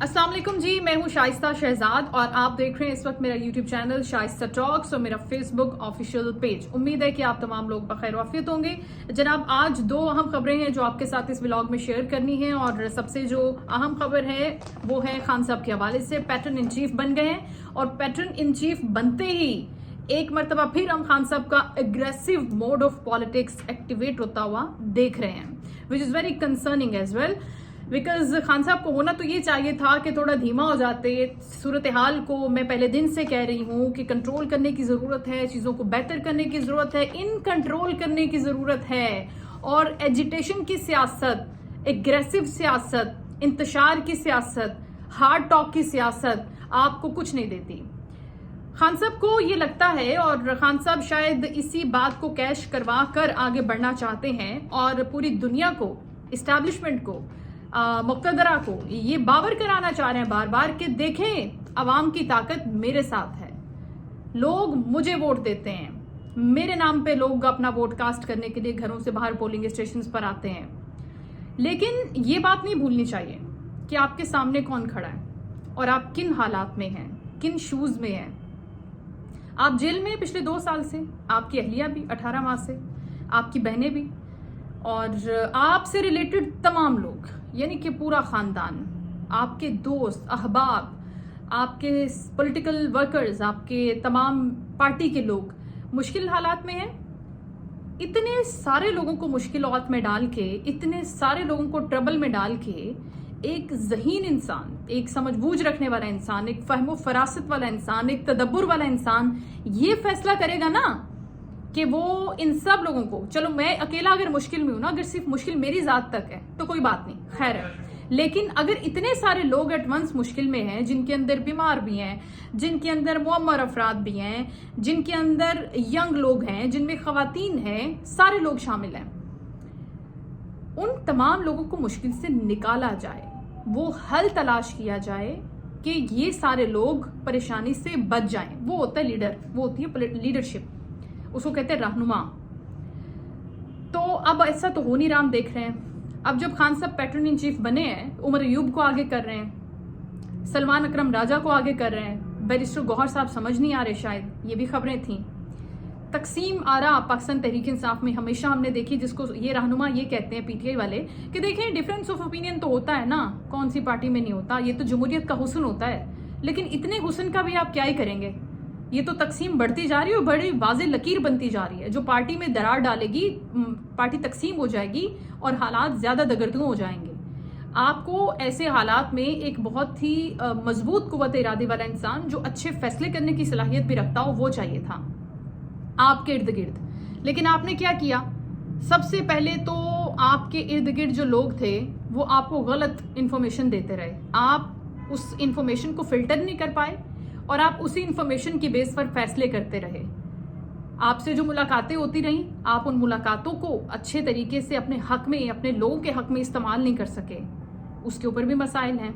अस्सलाम वालेकुम जी, मैं हूं शाइस्ता शहजाद और आप देख रहे हैं इस वक्त मेरा यूट्यूब चैनल शाइस्ता टॉक्स और मेरा फेसबुक ऑफिशियल पेज। उम्मीद है कि आप तमाम लोग बखैर वाफियत होंगे। जनाब, आज दो अहम खबरें हैं जो आपके साथ इस व्लॉग में शेयर करनी है और सबसे जो अहम खबर है वो है खान साहब के हवाले से। पैटर्न इन चीफ बन गए हैं और पैटर्न इन चीफ बनते ही एक मरतबा फिर हम खान साहब का aggressive mode of politics activate होता हुआ देख रहे हैं, which is very concerning as well. Because Khan साहब को होना तो ये चाहिए था कि थोड़ा धीमा हो जाते। सूरत हाल को मैं पहले दिन से कह रही हूँ कि कंट्रोल करने की ज़रूरत है, चीज़ों को बेहतर करने की ज़रूरत है, इन कंट्रोल करने की ज़रूरत है। और एजिटेशन की सियासत, एग्रेसिव सियासत, इंतशार की सियासत, हार्ड टॉक की सियासत आपको कुछ नहीं देती। खान साहब को ये लगता है और खान साहब शायद इसी बात को कैश करवा कर आगे बढ़ना चाहते हैं और पूरी दुनिया को, इस्टेब्लिशमेंट को, मुक्तदरा को ये बावर कराना चाह रहे हैं बार बार कि देखें अवाम की ताकत मेरे साथ है, लोग मुझे वोट देते हैं, मेरे नाम पे लोग अपना वोट कास्ट करने के लिए घरों से बाहर पोलिंग स्टेशंस पर आते हैं। लेकिन ये बात नहीं भूलनी चाहिए कि आपके सामने कौन खड़ा है और आप किन हालात में हैं, किन शूज में हैं। आप जेल में पिछले 2 साल से, आपकी अहलिया भी 18 माह से, आपकी बहनें भी और आपसे रिलेटेड तमाम लोग, यानी कि पूरा खानदान, आपके दोस्त, अहबाब, आपके पॉलिटिकल वर्कर्स, आपके तमाम पार्टी के लोग मुश्किल हालात में हैं। इतने सारे लोगों को मुश्किलात में डाल के, इतने सारे लोगों को ट्रबल में डाल के एक ज़हीन इंसान, एक समझबूझ रखने वाला इंसान, एक फहमो फरासत वाला इंसान, एक तदब्बुर वाला इंसान ये फैसला करेगा ना कि वो इन सब लोगों को, चलो मैं अकेला अगर मुश्किल में हूं ना, अगर सिर्फ मुश्किल मेरी जात तक है तो कोई बात नहीं, खैर है। लेकिन अगर इतने सारे लोग एट वंस मुश्किल में हैं, जिनके अंदर बीमार भी हैं, जिनके अंदर मुअम्मर अफराद भी हैं, जिनके अंदर यंग लोग हैं, जिनमें खवातीन हैं, सारे लोग शामिल हैं, उन तमाम लोगों को मुश्किल से निकाला जाए, वो हल तलाश किया जाए कि ये सारे लोग परेशानी से बच जाएं। वो होता है लीडर, वो होती है लीडरशिप, उसको कहते हैं रहनुमा। तो अब ऐसा तो हो नहीं रहा, हम देख रहे हैं। अब जब खान साहब पैटर्न इन चीफ बने हैं, उमर अयूब को आगे कर रहे हैं, सलमान अकरम राजा को आगे कर रहे हैं, बैरिस्टर गौहर साहब समझ नहीं आ रहे, शायद ये भी खबरें थी। तकसीम आरा पाकिस्तान तहरीक इंसाफ में हमेशा हमने देखी, जिसको ये रहनुमा ये कहते हैं पीटीआई वाले, कि देखें डिफरेंस ऑफ ओपिनियन तो होता है ना, कौन सी पार्टी में नहीं होता, ये तो जमहूरियत का हुस्न होता है। लेकिन इतने हुस्न का भी आप क्या ही करेंगे, ये तो तकसीम बढ़ती जा रही है और बड़ी वाज़ेह लकीर बनती जा रही है, जो पार्टी में दरार डालेगी, पार्टी तकसीम हो जाएगी और हालात ज़्यादा दगरदू हो जाएंगे। आपको ऐसे हालात में एक बहुत ही मजबूत कुव्वत इरादे वाला इंसान, जो अच्छे फैसले करने की सलाहियत भी रखता हो, वो चाहिए था आपके इर्द गिर्द। लेकिन आपने क्या किया, सबसे पहले तो आपके इर्द गिर्द जो लोग थे वो आपको गलत इंफॉर्मेशन देते रहे, आप उस इंफॉर्मेशन को फिल्टर नहीं कर पाए और आप उसी इंफॉर्मेशन की बेस पर फैसले करते रहे। आपसे जो मुलाकातें होती रहीं, आप उन मुलाकातों को अच्छे तरीके से अपने हक में, अपने लोगों के हक में इस्तेमाल नहीं कर सके, उसके ऊपर भी मसाइल हैं।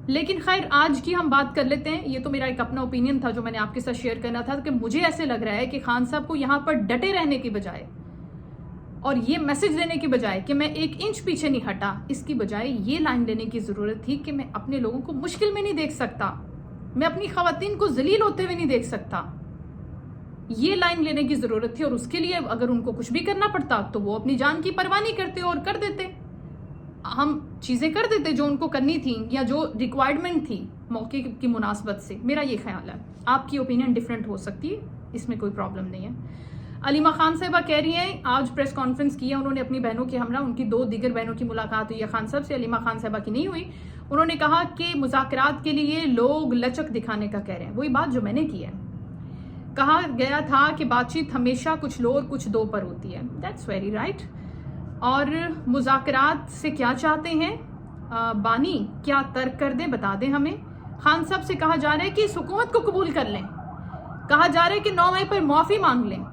लेकिन खैर, आज की हम बात कर लेते हैं। ये तो मेरा एक अपना ओपिनियन था जो मैंने आपके साथ शेयर करना था कि मुझे ऐसे लग रहा है कि खान साहब को यहाँ पर डटे रहने की बजाय और ये मैसेज देने की बजाय कि मैं 1 इंच पीछे नहीं हटा, इसकी बजाय ये लाइन लेने की ज़रूरत थी कि मैं अपने लोगों को मुश्किल में नहीं देख सकता, मैं अपनी खवातीन को जलील होते हुए नहीं देख सकता। ये लाइन लेने की ज़रूरत थी और उसके लिए अगर उनको कुछ भी करना पड़ता तो वो अपनी जान की परवाह नहीं करते और कर देते, हम चीज़ें कर देते जो उनको करनी थी या जो रिक्वायरमेंट थी मौके की मुनासबत से। मेरा ये ख्याल है, आपकी ओपिनियन डिफरेंट हो सकती है, इसमें कोई प्रॉब्लम नहीं है। अलीमा खान साहिबा कह रही हैं, आज प्रेस कॉन्फ्रेंस की है उन्होंने अपनी बहनों के हमरा, उनकी 2 दीगर बहनों की मुलाकात हुई है खान साहब से, अलीमा खान साहिबा की नहीं हुई। उन्होंने कहा कि मुज़ाकरात के लिए लोग लचक दिखाने का कह रहे हैं, वही बात जो मैंने की है। कहा गया था कि बातचीत हमेशा कुछ लो और कुछ दो पर होती है, दैट्स वेरी राइट। और मुज़ाकरात से क्या चाहते हैं, बानी क्या तर्क कर दें, बता दें हमें। खान साहब से कहा जा रहा है कि इस हुकूमत को कबूल कर लें, कहा जा रहा है कि 9 मई पर माफ़ी मांग लें,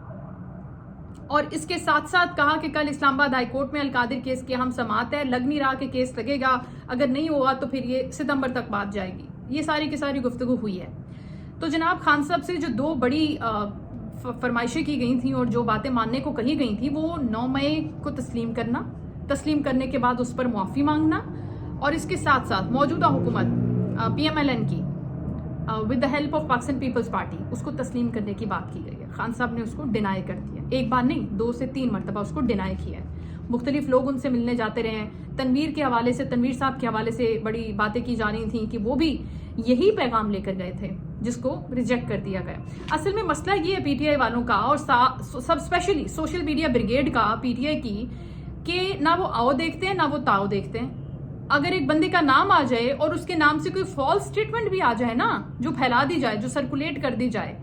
और इसके साथ साथ कहा कि कल इस्लामाबाद हाई कोर्ट में अलकादिर केस की हम समाअत है, लग नहीं रहा कि केस लगेगा, अगर नहीं हुआ तो फिर ये सितंबर तक बात जाएगी। ये सारी की सारी गुफ्तगू हुई है। तो जनाब, खान साहब से जो 2 बड़ी फरमाइशें की गई थी और जो बातें मानने को कही गई थी, वो 9 मई को तस्लीम करना, तस्लीम करने के बाद उस पर मुआफ़ी मांगना اور اس کے ساتھ ساتھ موجودہ حکومت PMLN کی with the help of Pakistan Peoples Party اس کو تسلیم کرنے کی بات کی گئی ہے. خان صاحب نے اس کو ڈینائی کر دیا, ایک بار نہیں 2 سے 3 مرتبہ اس کو ڈینائی کیا ہے. مختلف لوگ ان سے ملنے جاتے رہے ہیں. تنویر کے حوالے سے, تنویر صاحب کے حوالے سے بڑی باتیں کی جا رہی تھیں کہ وہ بھی یہی پیغام لے کر گئے تھے جس کو ریجیکٹ کر دیا گیا. اصل میں مسئلہ یہ ہے PTI والوں کا اور سب اسپیشلی سوشل میڈیا بریگیڈ کا PTI کی, کہ نہ وہ آؤ دیکھتے ہیں نہ وہ تاؤ دیکھتے ہیں. اگر ایک بندے کا نام آ جائے اور اس کے نام سے کوئی فالس اسٹیٹمنٹ بھی آ جائے نا, جو پھیلا دی جائے, جو سرکولیٹ کر دی جائے,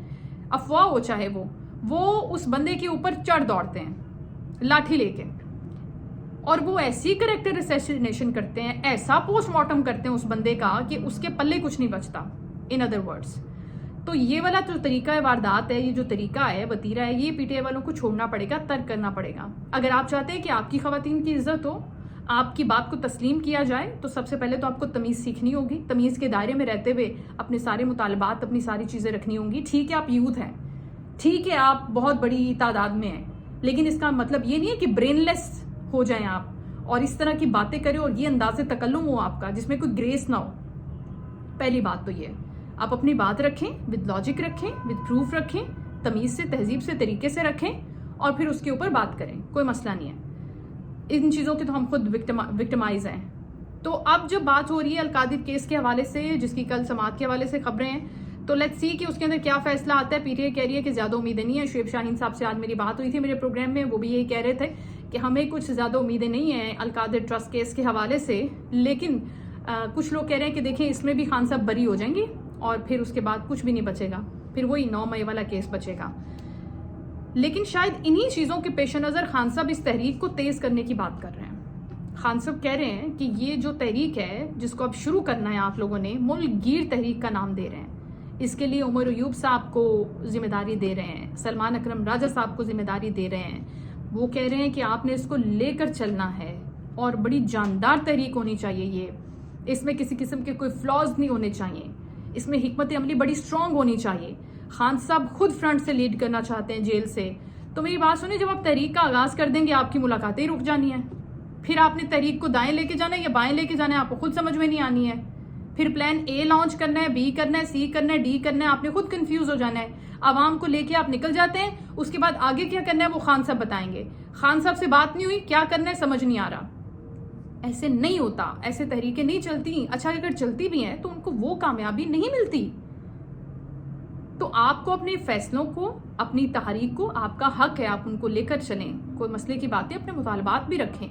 افواہ ہو چاہے وہ اس بندے کے اوپر چڑھ دوڑتے ہیں لاٹھی لے کے, اور وہ ایسی کریکٹر اسیسینیشن کرتے ہیں, ایسا پوسٹ مارٹم کرتے ہیں اس بندے کا کہ اس کے پلے کچھ نہیں بچتا. ان ادر ورڈز تو یہ والا جو طریقہ واردات ہے, یہ جو طریقہ ہے, وتیرہ ہے, یہ PTI والوں کو چھوڑنا پڑے گا, ترک کرنا پڑے گا. اگر آپ چاہتے ہیں کہ آپ کی خواتین کی عزت ہو, آپ کی بات کو تسلیم کیا جائے, تو سب سے پہلے تو آپ کو تمیز سیکھنی ہوگی. تمیز کے دائرے میں رہتے ہوئے اپنے سارے مطالبات, اپنی ساری چیزیں رکھنی ہوں گی. ٹھیک ہے آپ یوتھ ہیں, ٹھیک ہے آپ بہت بڑی تعداد میں ہیں, لیکن اس کا مطلب یہ نہیں ہے کہ برین لیس ہو جائیں آپ اور اس طرح کی باتیں کریں اور یہ انداز تکلم ہو آپ کا جس میں کوئی گریس نہ ہو. پہلی بات تو یہ, آپ اپنی بات رکھیں, ود لاجک رکھیں, ود پروف رکھیں, تمیز سے, تہذیب سے, طریقے سے رکھیں, اور پھر اس کے اوپر بات کریں. کوئی مسئلہ نہیں ہے. ان چیزوں کے تو ہم خود وکٹمائز ہیں. تو اب جب بات ہو رہی ہے القادر کیس کے حوالے سے, جس کی کل سماعت کے حوالے سے خبریں ہیں, تو لیٹس سی کہ اس کے اندر کیا فیصلہ آتا ہے. PTI کہہ رہی ہے کہ زیادہ امیدیں نہیں ہیں. شعیب شاہین صاحب سے آج میری بات ہوئی تھی میرے پروگرام میں, وہ بھی یہی کہہ رہے تھے کہ ہمیں کچھ زیادہ امیدیں نہیں ہیں القادر ٹرسٹ کیس کے حوالے سے, لیکن کچھ لوگ کہہ رہے ہیں کہ دیکھیں اس میں بھی خان صاحب بری ہو جائیں گی اور پھر اس کے بعد کچھ بھی نہیں بچے گا, پھر وہی 9 مئی والا کیس بچے گا. لیکن شاید انہی چیزوں کے پیش نظر خان صاحب اس تحریک کو تیز کرنے کی بات کر رہے ہیں. خان صاحب کہہ رہے ہیں کہ یہ جو تحریک ہے جس کو اب شروع کرنا ہے آپ لوگوں نے, ملک گیر تحریک کا نام دے رہے ہیں. اس کے لیے عمر ایوب صاحب کو ذمہ داری دے رہے ہیں, سلمان اکرم راجہ صاحب کو ذمہ داری دے رہے ہیں. وہ کہہ رہے ہیں کہ آپ نے اس کو لے کر چلنا ہے اور بڑی جاندار تحریک ہونی چاہیے. یہ اس میں کسی قسم کے کوئی فلاز نہیں ہونے چاہیے, اس میں حکمت عملی بڑی اسٹرانگ ہونی چاہیے. خان صاحب خود فرنٹ سے لیڈ کرنا چاہتے ہیں جیل سے. تو میری بات سنیں, جب آپ تحریک کا آغاز کر دیں گے آپ کی ملاقاتیں رک جانی ہیں. پھر آپ نے تحریک کو دائیں لے کے جانا ہے یا بائیں لے کے جانا ہے, آپ کو خود سمجھ میں نہیں آنی ہے. پھر پلان A لانچ کرنا ہے, B کرنا ہے, C کرنا ہے, D کرنا ہے, آپ نے خود کنفیوز ہو جانا ہے. عوام کو لے کے آپ نکل جاتے ہیں, اس کے بعد آگے کیا کرنا ہے وہ خان صاحب بتائیں گے. خان صاحب سے بات نہیں ہوئی, کیا کرنا ہے سمجھ نہیں آ رہا. ایسے نہیں ہوتا, ایسے تحریکیں نہیں چلتی. اچھا اگر چلتی بھی ہیں تو ان کو وہ کامیابی نہیں ملتی. تو آپ کو اپنے فیصلوں کو, اپنی تحریک کو, آپ کا حق ہے, آپ ان کو لے کر چلیں. کوئی مسئلے کی باتیں, اپنے مطالبات بھی رکھیں,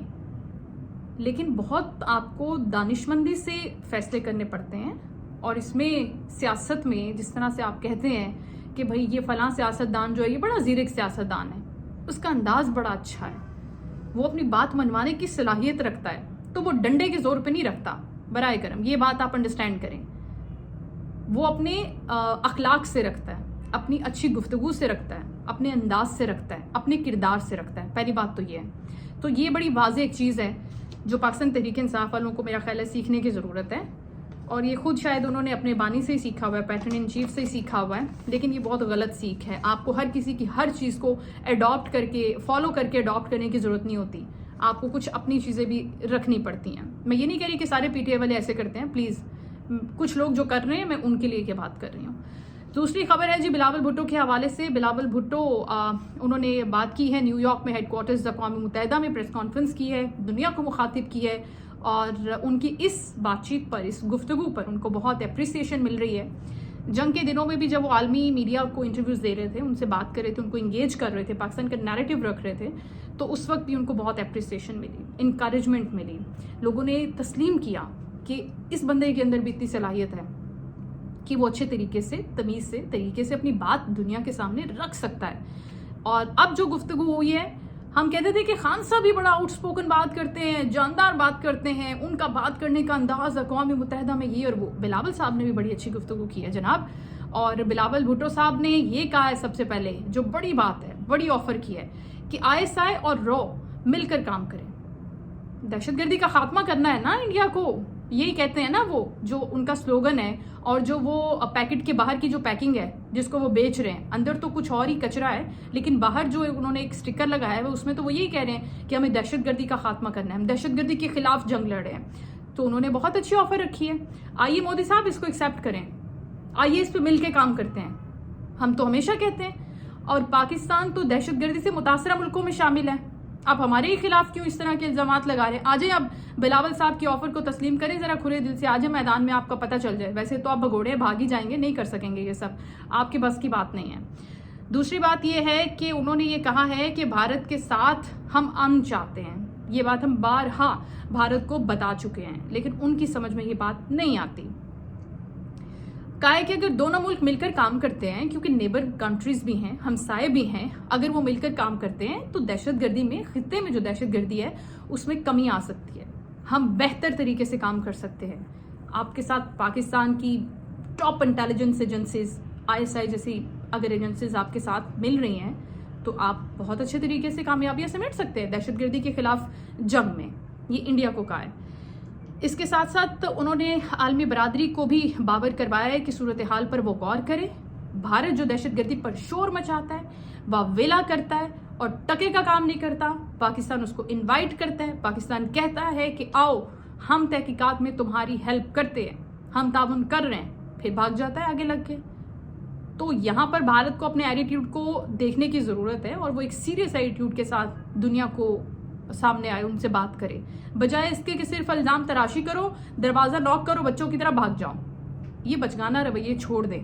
لیکن بہت آپ کو دانشمندی سے فیصلے کرنے پڑتے ہیں. اور اس میں سیاست میں جس طرح سے آپ کہتے ہیں کہ بھائی یہ فلاں سیاستدان جو ہے یہ بڑا زیرک سیاستدان ہے, اس کا انداز بڑا اچھا ہے, وہ اپنی بات منوانے کی صلاحیت رکھتا ہے, تو وہ ڈنڈے کے زور پہ نہیں رکھتا. برائے کرم یہ بات آپ انڈرسٹینڈ کریں. وہ اپنے اخلاق سے رکھتا ہے, اپنی اچھی گفتگو سے رکھتا ہے, اپنے انداز سے رکھتا ہے, اپنے کردار سے رکھتا ہے. پہلی بات تو یہ ہے. تو یہ بڑی واضح ایک چیز ہے جو پاکستان تحریک انصاف والوں کو میرا خیال ہے سیکھنے کی ضرورت ہے. اور یہ خود شاید انہوں نے اپنے بانی سے ہی سیکھا ہوا ہے, پیٹرن ان چیف سے ہی سیکھا ہوا ہے, لیکن یہ بہت غلط سیکھ ہے. آپ کو ہر کسی کی ہر چیز کو اڈاپٹ کر کے, فالو کر کے اڈاپٹ کرنے کی ضرورت نہیں ہوتی. آپ کو کچھ اپنی چیزیں بھی رکھنی پڑتی ہیں. میں یہ نہیں کہہ رہی کہ سارے PTI والے ایسے کرتے ہیں, پلیز. کچھ لوگ جو کر رہے ہیں میں ان کے لیے کیا بات کر رہی ہوں. دوسری خبر ہے جی بلاول بھٹو کے حوالے سے. بلاول بھٹو انہوں نے بات کی ہے نیو یارک میں, ہیڈ کوارٹرز اقوام متحدہ میں پریس کانفرنس کی ہے, دنیا کو مخاطب کی ہے, اور ان کی اس بات چیت پر, اس گفتگو پر ان کو بہت اپریسیشن مل رہی ہے. جنگ کے دنوں میں بھی جب وہ عالمی میڈیا کو انٹرویوز دے رہے تھے, ان سے بات کر رہے تھے, ان کو انگیج کر رہے تھے, پاکستان کا نیریٹو رکھ رہے تھے, تو اس وقت بھی ان کو بہت اپریسیشن ملی, انکریجمنٹ ملی. لوگوں نے تسلیم کیا کہ اس بندے کے اندر بھی اتنی صلاحیت ہے کہ وہ اچھے طریقے سے, تمیز سے, طریقے سے اپنی بات دنیا کے سامنے رکھ سکتا ہے. اور اب جو گفتگو ہوئی ہے, ہم کہتے تھے کہ خان صاحب بھی بڑا آؤٹ اسپوکن بات کرتے ہیں, جاندار بات کرتے ہیں, ان کا بات کرنے کا انداز اقوام متحدہ میں یہ اور وہ. بلاول صاحب نے بھی بڑی اچھی گفتگو کی ہے جناب. اور بلاول بھٹو صاحب نے یہ کہا ہے سب سے پہلے, جو بڑی بات ہے, بڑی آفر کی ہے کہ ISI اور رو مل کر کام کریں. دہشت گردی کا خاتمہ کرنا ہے نا انڈیا کو, یہی کہتے ہیں نا وہ, جو ان کا سلوگن ہے. اور جو وہ پیکٹ کے باہر کی جو پیکنگ ہے جس کو وہ بیچ رہے ہیں, اندر تو کچھ اور ہی کچرا ہے, لیکن باہر جو انہوں نے ایک سٹیکر لگایا ہے اس میں تو وہ یہی کہہ رہے ہیں کہ ہمیں دہشت گردی کا خاتمہ کرنا ہے, ہم دہشت گردی کے خلاف جنگ لڑ رہے ہیں. तो उन्होंने बहुत अच्छी ऑफर रखी है। आइए मोदी साहब इसको एक्सेप्ट करें, आइए इस पे मिलके काम करते हैं। हम तो हमेशा कहते हैं, और पाकिस्तान तो दहशतगर्दी से मुतासरा मुल्कों में शामिल है। आप हमारे ही खिलाफ क्यों इस तरह के इल्जामात लगा रहे हैं? आ जाए आप बिलावल साहब की ऑफर को तस्लीम करें, जरा खुले दिल से आ जाए मैदान में, आपका पता चल जाए। वैसे तो आप भगोड़े भाग ही जाएंगे, नहीं कर सकेंगे, ये सब आपके बस की बात नहीं है। दूसरी बात यह है कि उन्होंने ये कहा है कि भारत के साथ हम अमन चाहते हैं। ये बात हम बारहा भारत को बता चुके हैं, लेकिन उनकी समझ में ये बात नहीं आती। कहा है कि अगर दोनों मुल्क मिलकर काम करते हैं, क्योंकि नेबर कंट्रीज भी हैं, हमसाए भी हैं, अगर वो मिलकर काम करते हैं तो दहशतगर्दी में, खित्ते में जो दहशतगर्दी है उसमें कमी आ सकती है। हम बेहतर तरीके से काम कर सकते हैं। आपके साथ पाकिस्तान की टॉप इंटेलिजेंस एजेंसीज, ISI जैसी अगर एजेंसीज आपके साथ मिल रही हैं तो आप बहुत अच्छे तरीके से कामयाबियां समेट सकते हैं दहशतगर्दी के खिलाफ जंग में। ये इंडिया को कहा है। इसके साथ साथ उन्होंने आलमी बरादरी को भी बावर करवाया है कि सूरत हाल पर वो गौर करे। भारत जो दहशतगर्दी पर शोर मचाता है, वावेला करता है और टके का काम नहीं करता, पाकिस्तान उसको इनवाइट करता है। पाकिस्तान कहता है कि आओ हम तहकीकात में तुम्हारी हेल्प करते हैं, हम ताउन कर रहे हैं, फिर भाग जाता है आगे लग के। तो यहाँ पर भारत को अपने एटीट्यूड को देखने की जरूरत है और वो एक सीरियस एटीट्यूड के साथ दुनिया को सामने आए, उनसे बात करे, बजाय इसके कि सिर्फ इल्जाम तराशी करो, दरवाजा लॉक करो, बच्चों की तरह भाग जाओ। ये बचगाना रवैये छोड़ दें।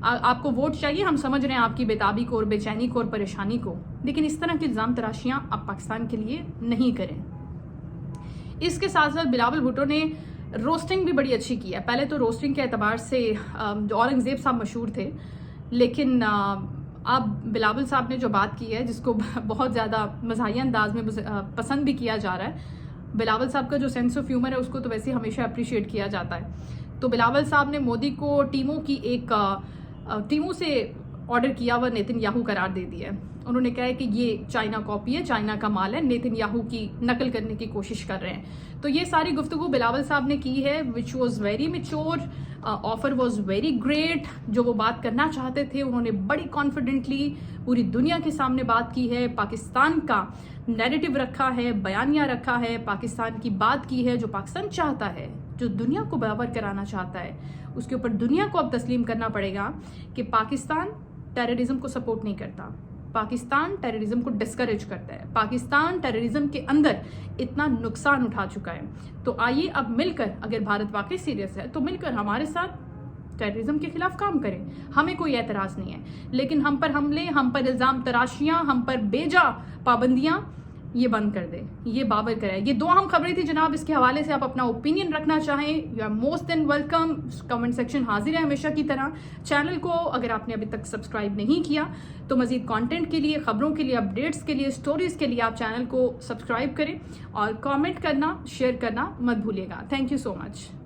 आपको वोट चाहिए, हम समझ रहे हैं आपकी बेताबी को और बेचैनी को और परेशानी को, लेकिन इस तरह की इल्जाम तराशियां आप पाकिस्तान के लिए नहीं करें। इसके साथ साथ बिलावल भुट्टो ने रोस्टिंग भी बड़ी अच्छी की है। पहले तो रोस्टिंग के एतबार से जो औरंगजेब साहब मशहूर थे, लेकिन अब बिलावल साहब ने जो बात की है, जिसको बहुत ज़्यादा मज़ाहिया अंदाज में पसंद भी किया जा रहा है। बिलावल साहब का जो सेंस ऑफ ह्यूमर है उसको तो वैसे हमेशा अप्रिशिएट किया जाता है। तो बिलावल साहब ने मोदी को टीमों से ऑर्डर किया हुआ नेतन्याहू करार दे दिया है। उन्होंने कहा है कि ये चाइना कॉपी है, चाइना का माल है, नेतन्याहू की नकल करने की कोशिश कर रहे हैं। तो ये सारी गुफ्तगू बिलावल साहब ने की है, which was very mature, offer was very great. जो वो बात करना चाहते थे उन्होंने बड़ी कॉन्फिडेंटली पूरी दुनिया के सामने बात की है, पाकिस्तान का नैरेटिव रखा है, बयानिया रखा है, पाकिस्तान की बात की है, जो पाकिस्तान चाहता है, जो दुनिया को बावर कराना चाहता है। उसके ऊपर दुनिया को अब तस्लीम करना पड़ेगा कि पाकिस्तान टेररिज्म को सपोर्ट नहीं करता, पाकिस्तान टेररिज्म को डिस्करेज करता है, पाकिस्तान टेररिज्म के अंदर इतना नुकसान उठा चुका है। तो आइए अब मिलकर, अगर भारत वाकई सीरियस है तो मिलकर हमारे साथ टेररिज्म के खिलाफ काम करें। हमें कोई एतराज नहीं है, लेकिन हम पर हमले, हम पर इल्जाम तराशियां, हम पर बेजा पाबंदियां, ये बंद कर दे, ये बाबर कराए। ये दो अहम खबरें थी जनाब। इसके हवाले से आप अपना ओपिनियन रखना चाहें, you are most then welcome. Comment section हाजिर है हमेशा की तरह। चैनल को अगर आपने अभी तक सब्सक्राइब नहीं किया तो मजीद कंटेंट के लिए, खबरों के लिए, अपडेट्स के लिए, स्टोरीज के लिए आप चैनल को सब्सक्राइब करें और कमेंट करना, शेयर करना मत भूलिएगा। Thank you so much.